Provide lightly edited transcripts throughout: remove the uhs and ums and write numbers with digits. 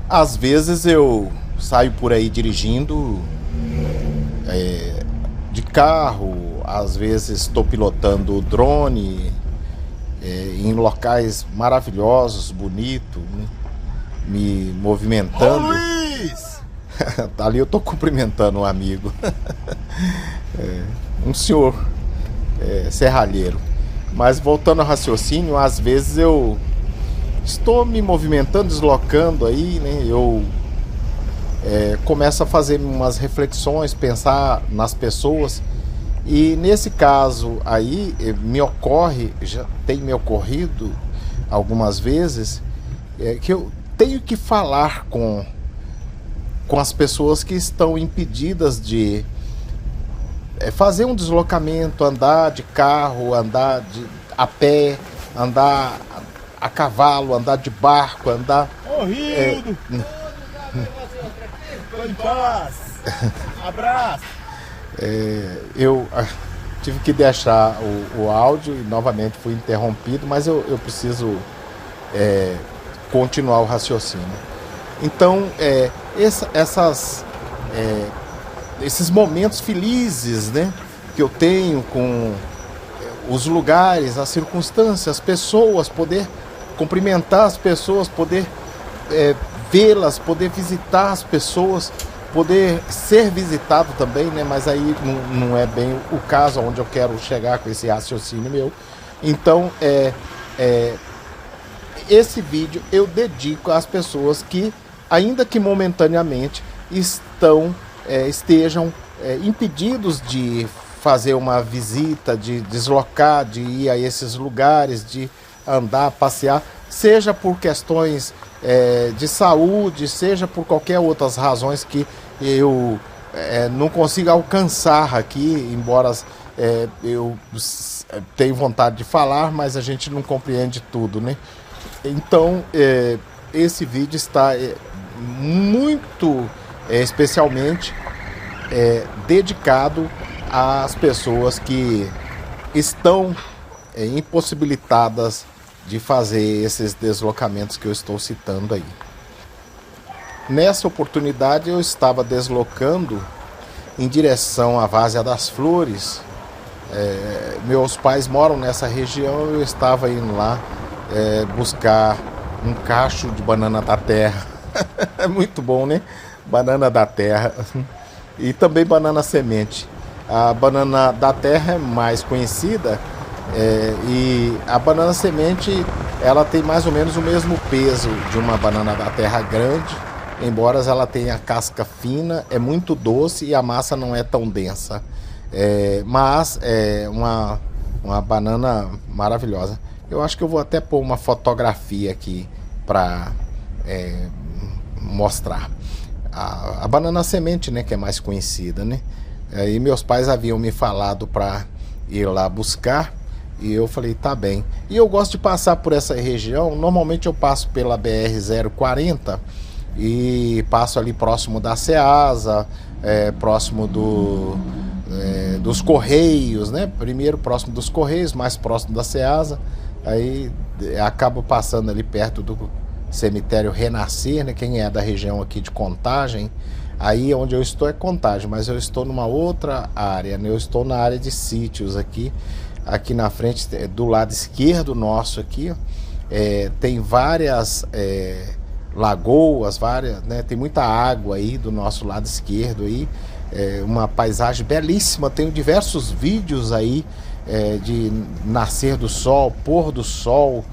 Às vezes eu saio por aí dirigindo de carro, às vezes estou pilotando o drone em locais maravilhosos, bonitos, né? Me Ô movimentando. Luiz! Ali eu estou cumprimentando um amigo, um senhor serralheiro. Mas voltando ao raciocínio, às vezes eu estou me movimentando, deslocando aí, né? Eu começo a fazer umas reflexões, pensar nas pessoas. E nesse caso aí, me ocorre, já tem me ocorrido algumas vezes, que eu tenho que falar com as pessoas que estão impedidas de fazer um deslocamento, andar de carro, a pé, andar a cavalo, andar de barco, andar. Ô é, Rildo! Tô em paz! Abraço! eu tive que deixar o áudio e novamente fui interrompido, mas eu preciso continuar o raciocínio. Então, esses momentos felizes, né, que eu tenho com os lugares, as circunstâncias, as pessoas, poder cumprimentar as pessoas, poder vê-las, poder visitar as pessoas, poder ser visitado também, né? Mas aí não é bem o caso onde eu quero chegar com esse raciocínio meu. Então, esse vídeo eu dedico às pessoas que, ainda que momentaneamente, estejam impedidos de fazer uma visita, de deslocar, de ir a esses lugares, de andar, passear, seja por questões de saúde, seja por qualquer outras razões que eu não consigo alcançar aqui, embora eu tenho vontade de falar, mas a gente não compreende tudo, né? Então, esse vídeo está muito especialmente dedicado às pessoas que estão impossibilitadas de fazer esses deslocamentos que eu estou citando aí. Nessa oportunidade eu estava deslocando em direção à Várzea das Flores. Meus pais moram nessa região, eu estava indo lá buscar um cacho de banana da terra. É muito bom, né? Banana da terra. E também banana semente. A banana da terra é mais conhecida, e a banana semente ela tem mais ou menos o mesmo peso de uma banana da terra grande, embora ela tenha casca fina, é muito doce e a massa não é tão densa. Mas é uma banana maravilhosa. Eu acho que eu vou até pôr uma fotografia aqui para mostrar. A banana semente, né, que é mais conhecida, né? Aí meus pais haviam me falado para ir lá buscar e eu falei, tá bem. E eu gosto de passar por essa região. Normalmente eu passo pela BR-040 e passo ali próximo da Ceasa, próximo dos Correios, né? Primeiro próximo dos Correios, mais próximo da Ceasa. Aí acabo passando ali perto do cemitério Renascer, né? Quem é da região aqui de Contagem, aí onde eu estou é Contagem, mas eu estou numa outra área, né? Eu estou na área de sítios aqui na frente, do lado esquerdo nosso aqui, tem várias lagoas, né? Tem muita água aí do nosso lado esquerdo aí, uma paisagem belíssima. Tenho diversos vídeos aí de nascer do sol, pôr do sol,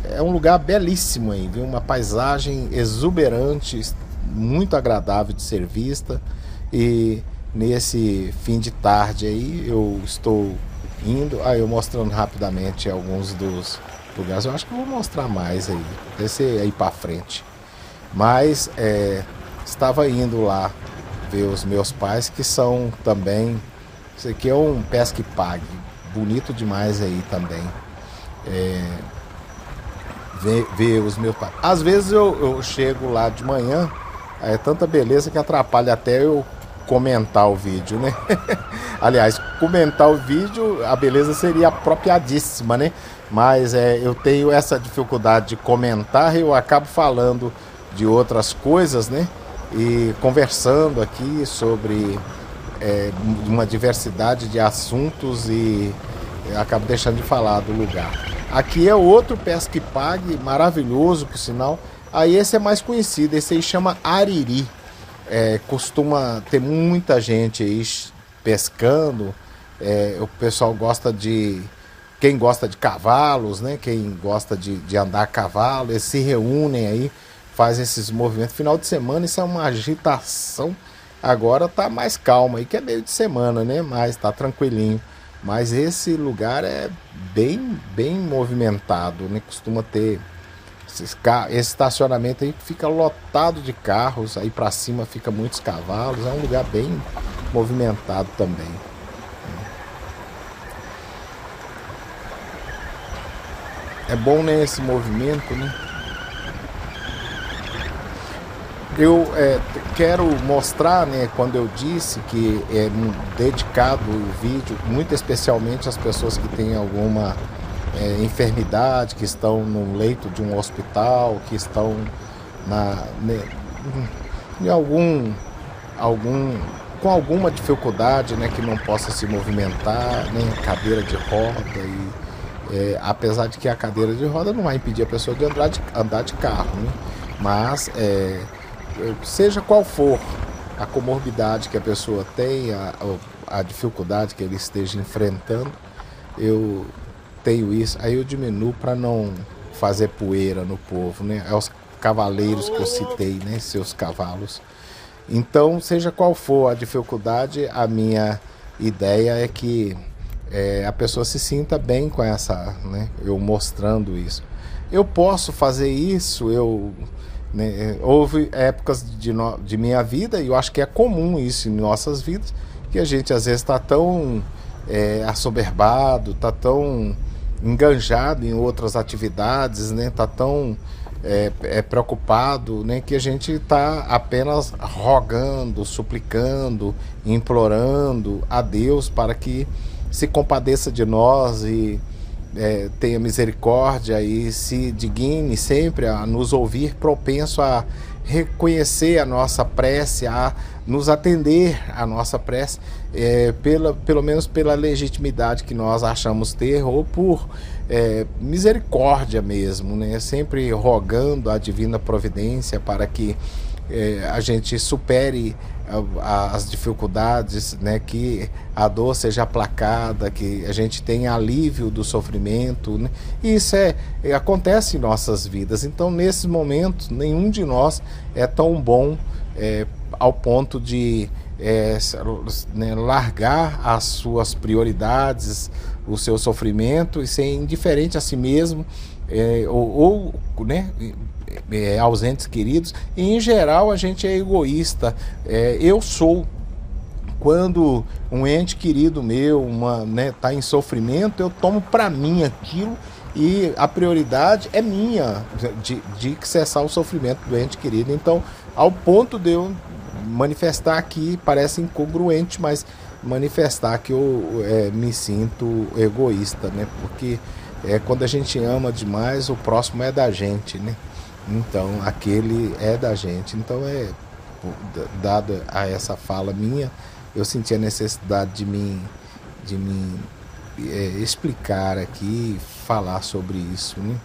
é um lugar belíssimo aí, viu? Uma paisagem exuberante, muito agradável de ser vista. E nesse fim de tarde aí eu estou indo, eu mostrando rapidamente alguns dos lugares. Eu acho que eu vou mostrar mais aí, descer aí para frente. Mas estava indo lá ver os meus pais, que são também, isso aqui é um pesque pague, bonito demais aí também. Ver os meus pais. Às vezes eu chego lá de manhã, é tanta beleza que atrapalha até eu comentar o vídeo, né? Aliás, comentar o vídeo, a beleza seria apropriadíssima, né? Mas eu tenho essa dificuldade de comentar, eu acabo falando de outras coisas, né? E conversando aqui sobre uma diversidade de assuntos e acabo deixando de falar do lugar. Aqui é outro Pesca e Pague, maravilhoso, por sinal. Aí esse é mais conhecido, esse aí chama Ariri. Costuma ter muita gente aí pescando. O pessoal gosta de... Quem gosta de cavalos, né? Quem gosta de andar a cavalo, eles se reúnem aí, fazem esses movimentos. Final de semana isso é uma agitação. Agora tá mais calma aí, que é meio de semana, né? Mas tá tranquilinho. Mas esse lugar é bem movimentado, né? Costuma ter esse estacionamento aí que fica lotado de carros, aí para cima fica muitos cavalos, é um lugar bem movimentado também. É bom, né, esse movimento, né? Eu quero mostrar, né, quando eu disse que é dedicado o vídeo, muito especialmente às pessoas que têm alguma enfermidade, que estão no leito de um hospital, que estão com alguma dificuldade, né, que não possa se movimentar, nem cadeira de roda. Apesar de que a cadeira de roda não vai impedir a pessoa de andar de carro, né? Mas seja qual for a comorbidade que a pessoa tenha, a dificuldade que ele esteja enfrentando, eu tenho isso, aí eu diminuo para não fazer poeira no povo, né? É os cavaleiros que eu citei, né? Seus cavalos. Então, seja qual for a dificuldade, a minha ideia é que a pessoa se sinta bem com essa, né? Eu mostrando isso. Eu posso fazer isso, né, houve épocas de minha vida, e eu acho que é comum isso em nossas vidas, que a gente às vezes está tão assoberbado, está tão enganjado em outras atividades, né, está tão preocupado, né, que a gente está apenas rogando, suplicando, implorando a Deus para que se compadeça de nós e tenha misericórdia e se digne sempre a nos ouvir, propenso a reconhecer a nossa prece, a nos atender a nossa prece, pelo menos pela legitimidade que nós achamos ter, ou por misericórdia mesmo, né? Sempre rogando a divina providência para que a gente supere as dificuldades, né, que a dor seja aplacada, que a gente tenha alívio do sofrimento, né? E isso acontece em nossas vidas. Então, nesses momentos, nenhum de nós é tão bom ao ponto de né, largar as suas prioridades, o seu sofrimento e ser indiferente a si mesmo, né, aos entes queridos. E em geral a gente é egoísta. Eu sou, quando um ente querido meu tá em sofrimento, eu tomo para mim aquilo, e a prioridade é minha de cessar o sofrimento do ente querido. Então, ao ponto de eu manifestar aqui, parece incongruente, mas manifestar que eu me sinto egoísta, né? Porque quando a gente ama demais, o próximo é da gente, né? Então, aquele é da gente. Então, dado a essa fala minha, eu senti a necessidade de me explicar aqui, falar sobre isso, né?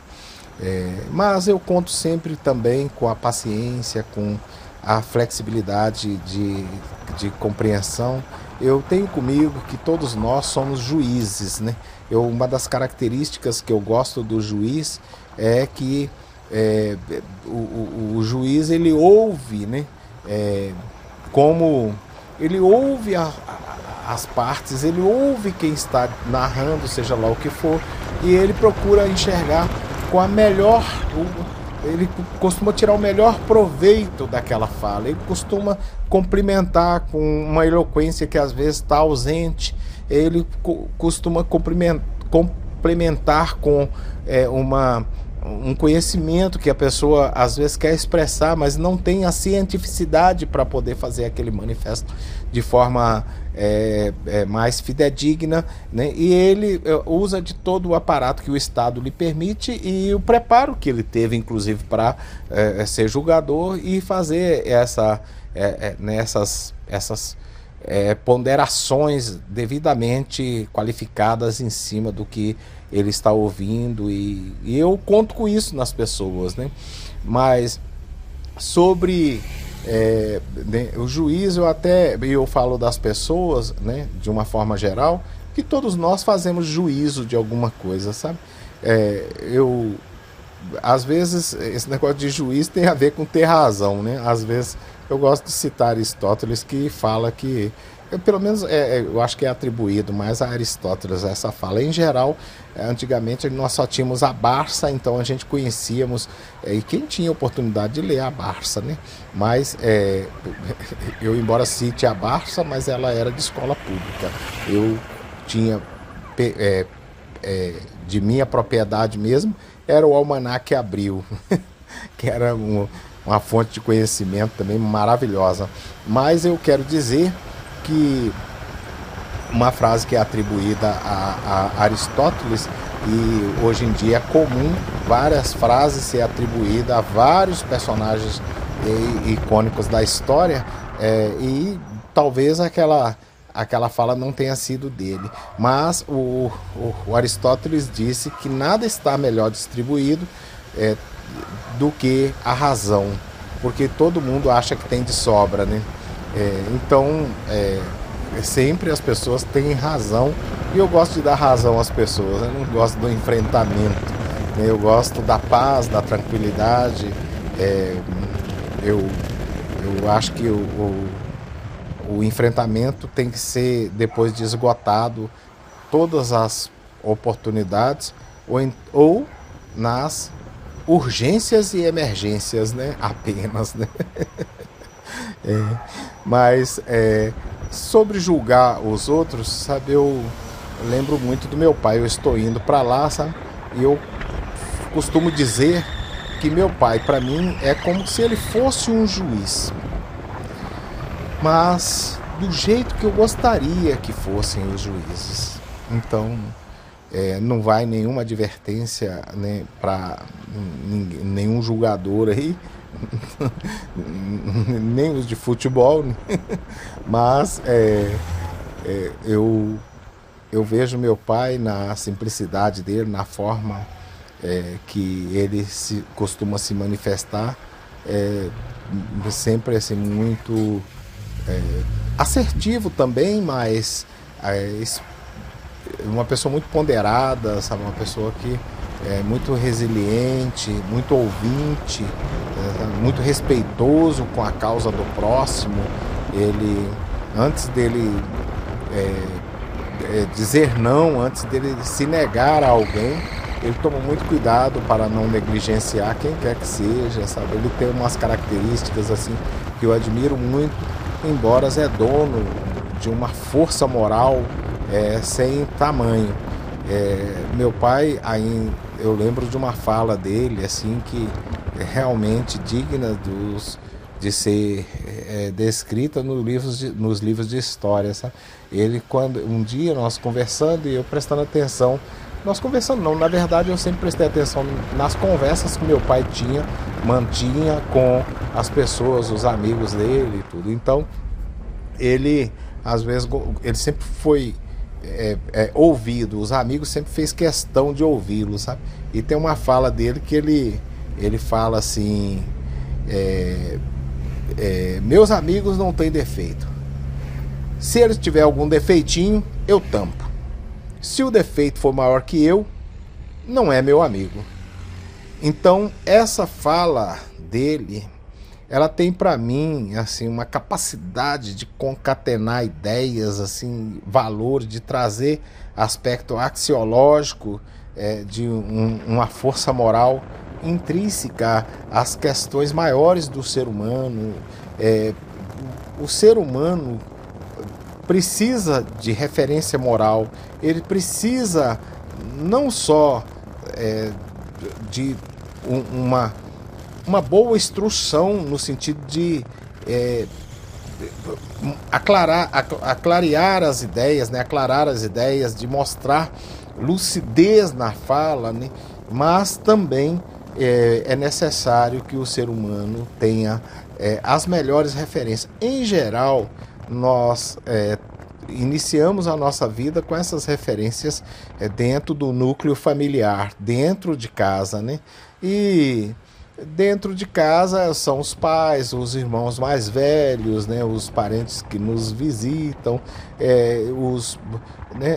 Mas eu conto sempre também com a paciência, com a flexibilidade de compreensão. Eu tenho comigo que todos nós somos juízes, né? Uma das características que eu gosto do juiz é que o juiz, ele ouve, né? Como ele ouve as partes, ele ouve quem está narrando, seja lá o que for, e ele procura enxergar com a melhor, ele costuma tirar o melhor proveito daquela fala, ele costuma complementar com uma eloquência que às vezes está ausente, ele costuma complementar com um conhecimento que a pessoa às vezes quer expressar, mas não tem a cientificidade para poder fazer aquele manifesto de forma mais fidedigna, né? E ele usa de todo o aparato que o Estado lhe permite e o preparo que ele teve, inclusive, para ser julgador e fazer essas ponderações devidamente qualificadas em cima do que ele está ouvindo, e eu conto com isso nas pessoas, né? Mas sobre né, o juízo, eu falo das pessoas, né, de uma forma geral, que todos nós fazemos juízo de alguma coisa, sabe? Às vezes esse negócio de juiz tem a ver com ter razão, né? Às vezes eu gosto de citar Aristóteles, que fala que, pelo menos eu acho que é atribuído mais a Aristóteles essa fala. Em geral, antigamente nós só tínhamos a Barça, então a gente conhecíamos, e quem tinha oportunidade de ler a Barça, né? Mas eu, embora cite a Barça, mas ela era de escola pública. Eu tinha, de minha propriedade mesmo, era o Almanaque Abril, que era uma fonte de conhecimento também maravilhosa. Mas eu quero dizer que uma frase que é atribuída a Aristóteles, e hoje em dia é comum várias frases ser atribuídas a vários personagens icônicos da história, e talvez aquela fala não tenha sido dele, mas o Aristóteles disse que nada está melhor distribuído do que a razão, porque todo mundo acha que tem de sobra, né? Então, sempre as pessoas têm razão, e eu gosto de dar razão às pessoas, eu não gosto do enfrentamento, né? Eu gosto da paz, da tranquilidade. Eu acho que o enfrentamento tem que ser depois de esgotado todas as oportunidades, ou nas urgências e emergências, né? Apenas, né? Mas sobre julgar os outros, sabe, eu lembro muito do meu pai. Eu estou indo para lá, sabe, e eu costumo dizer que meu pai, para mim, é como se ele fosse um juiz, mas do jeito que eu gostaria que fossem os juízes. Então, não vai nenhuma advertência, né, para nenhum julgador aí, nem os de futebol, né? Mas eu vejo meu pai na simplicidade dele, na forma que ele costuma se manifestar, sempre assim, muito assertivo também, mas uma pessoa muito ponderada, sabe? Uma pessoa que é muito resiliente, muito ouvinte, muito respeitoso com a causa do próximo. Ele, antes dele dizer não, antes dele se negar a alguém, ele toma muito cuidado para não negligenciar quem quer que seja, sabe? Ele tem umas características assim que eu admiro muito, embora é dono de uma força moral sem tamanho. Meu pai, aí, eu lembro de uma fala dele assim que é realmente digna de ser descrita nos livros de história, sabe? Ele, quando um dia nós conversando e eu prestando atenção, na verdade eu sempre prestei atenção nas conversas que meu pai mantinha com as pessoas, os amigos dele e tudo. Então ele, às vezes, ele sempre foi ouvido, os amigos sempre fez questão de ouvi-lo, sabe? E tem uma fala dele que ele fala assim: meus amigos não têm defeito. Se eles tiver algum defeitinho, eu tampo. Se o defeito for maior que eu, não é meu amigo. Então, essa fala dele, ela tem para mim assim uma capacidade de concatenar ideias, assim, valor, de trazer aspecto axiológico, de uma força moral intrínseca às questões maiores do ser humano. O ser humano precisa de referência moral, ele precisa não só de uma, uma boa instrução no sentido de clarear as ideias, né? Aclarar as ideias, de mostrar lucidez na fala, né? Mas também é necessário que o ser humano tenha as melhores referências. Em geral, nós iniciamos a nossa vida com essas referências dentro do núcleo familiar, dentro de casa, né? E dentro de casa são os pais, os irmãos mais velhos, né? Os parentes que nos visitam,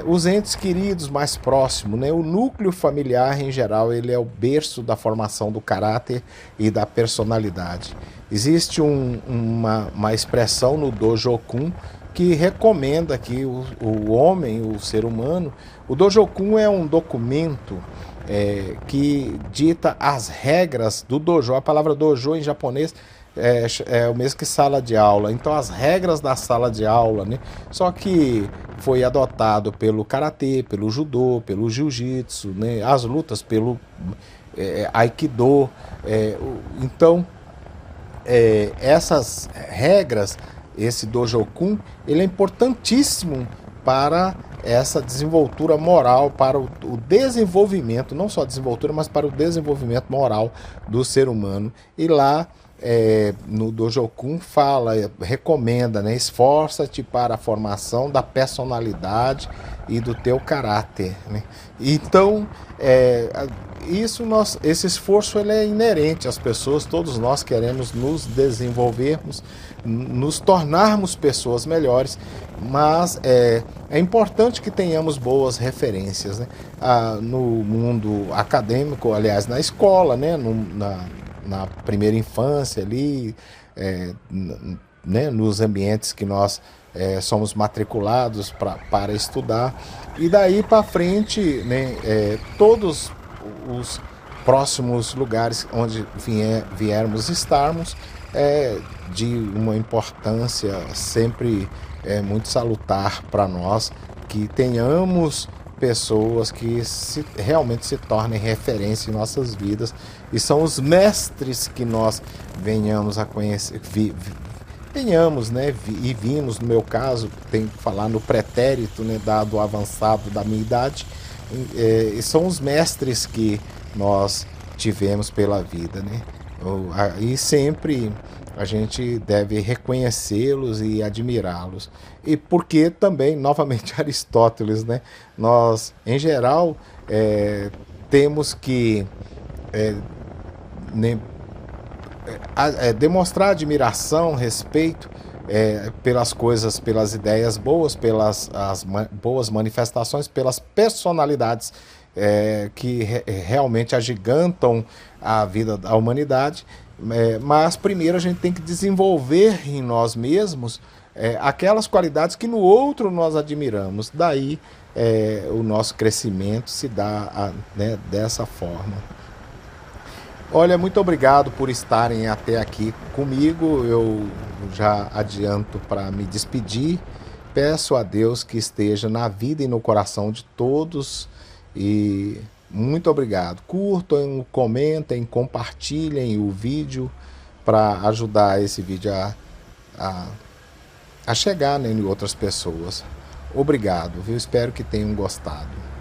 os entes queridos mais próximos, né? O núcleo familiar, em geral, ele é o berço da formação do caráter e da personalidade. Existe uma expressão no Dojokun que recomenda que o homem, o ser humano, o Dojokun é um documento que dita as regras do dojo. A palavra dojo em japonês é o mesmo que sala de aula. Então, as regras da sala de aula, né? Só que foi adotado pelo karatê, pelo judô, pelo jiu-jitsu, né? As lutas pelo aikido. Então, essas regras, esse Dojokun, ele é importantíssimo para essa desenvoltura moral, para o desenvolvimento, não só a desenvoltura, mas para o desenvolvimento moral do ser humano. E lá no Dojokun recomenda, né? Esforça-te para a formação da personalidade e do teu caráter, né? Então, esse esforço ele é inerente às pessoas. Todos nós queremos nos desenvolvermos, nos tornarmos pessoas melhores, mas é importante que tenhamos boas referências, né? No mundo acadêmico, aliás, na escola, né? Na primeira infância ali, né? Nos ambientes que nós somos matriculados para estudar, e daí para frente, né? Todos os próximos lugares onde viermos estarmos de uma importância sempre muito salutar para nós, que tenhamos pessoas que realmente se tornem referência em nossas vidas, e são os mestres que nós venhamos a conhecer, venhamos, né, e vimos, no meu caso, tenho que falar no pretérito, né, dado o avançado da minha idade, e são os mestres que nós tivemos pela vida, né? E sempre a gente deve reconhecê-los e admirá-los. E porque também, novamente, Aristóteles, né? Nós, em geral, temos que demonstrar admiração, respeito pelas coisas, pelas ideias boas, pelas boas manifestações, pelas personalidades que realmente agigantam a vida da humanidade. Mas primeiro a gente tem que desenvolver em nós mesmos aquelas qualidades que no outro nós admiramos. Daí o nosso crescimento se dá né, dessa forma. Olha, muito obrigado por estarem até aqui comigo. Eu já adianto para me despedir. Peço a Deus que esteja na vida e no coração de todos. E muito obrigado. Curtam, comentem, compartilhem o vídeo para ajudar esse vídeo a chegar, né, em outras pessoas. Obrigado, viu? Espero que tenham gostado.